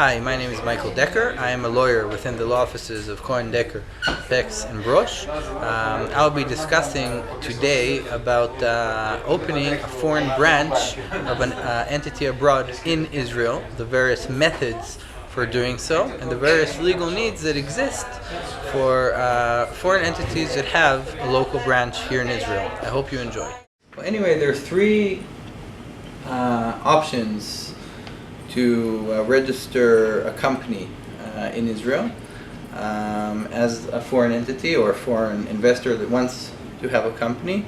Hi, my name is Michael Decker. I am a lawyer within the law offices of Cohen Decker, Pex, and Brosh. I'll be discussing today about opening a foreign branch of an entity abroad in Israel, the various methods for doing so, and the various legal needs that exist for foreign entities that have a local branch here in Israel. I hope you enjoy. Well, anyway, there are three options to register a company in Israel as a foreign entity or a foreign investor that wants to have a company.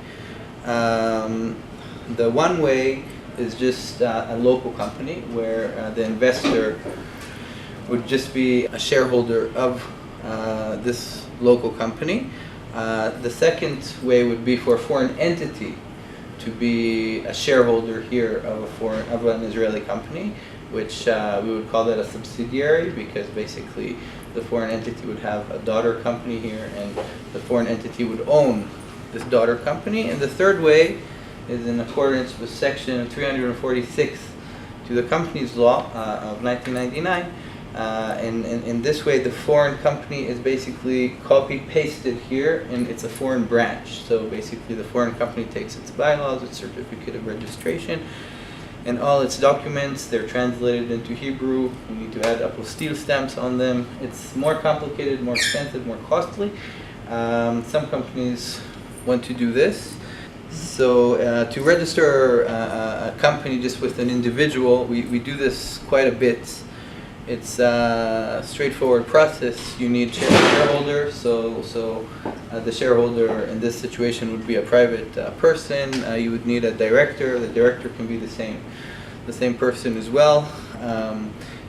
The one way is just a local company where the investor would just be a shareholder of this local company. The second way would be for a foreign entity to be a shareholder here of an Israeli company, which we would call that a subsidiary, because basically the foreign entity would have a daughter company here and the foreign entity would own this daughter company. And the third way is in accordance with section 346 to the Companies Law of 1999. And in this way, the foreign company is basically copy-pasted here, and it's a foreign branch. So basically the foreign company takes its bylaws, its certificate of registration, and all its documents. They're translated into Hebrew. You need to add apostille stamps on them. It's more complicated, more expensive, more costly. Some companies want to do this. So to register a company just with an individual, we do this quite a bit. It's a straightforward process. You need shareholder, so the shareholder in this situation would be a private person. You would need a director. The director can be the same person as well.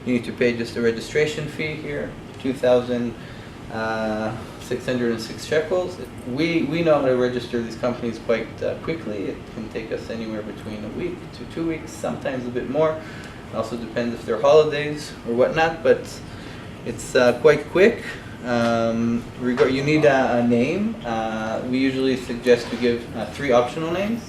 You need to pay just a registration fee here, 2,606 shekels. We know how to register these companies quite quickly. It can take us anywhere between a week to 2 weeks, sometimes a bit more. It also depends if they're holidays or whatnot, but it's quite quick. You need a name. We usually suggest to give 3 optional names,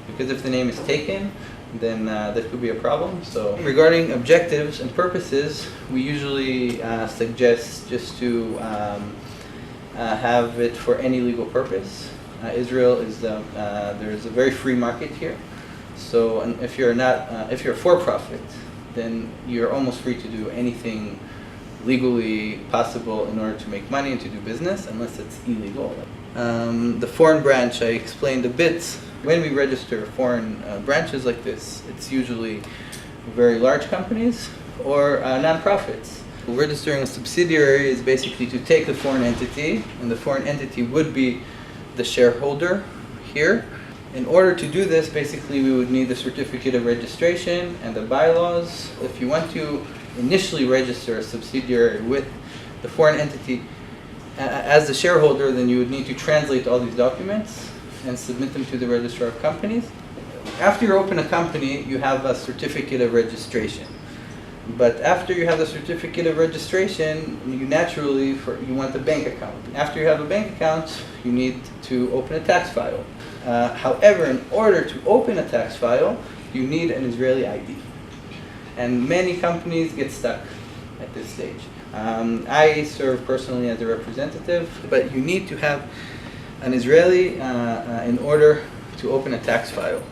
because if the name is taken, then that could be a problem. So regarding objectives and purposes, we usually suggest just to have it for any legal purpose. Israel is there is a very free market here. So if you're for-profit, then you're almost free to do anything legally possible in order to make money and to do business, unless it's illegal. The foreign branch, I explained a bit. When we register foreign branches like this, it's usually very large companies or non-profits. Registering a subsidiary is basically to take the foreign entity, and the foreign entity would be the shareholder here. In order to do this, basically we would need the certificate of registration and the bylaws. If you want to initially register a subsidiary with the foreign entity as the shareholder, then you would need to translate all these documents and submit them to the registrar of companies. After you open a company, you have a certificate of registration. But after you have the certificate of registration, you naturally want a bank account. After you have a bank account, you need to open a tax file. However, in order to open a tax file, you need an Israeli ID. And many companies get stuck at this stage. I serve personally as a representative, but you need to have an Israeli in order to open a tax file.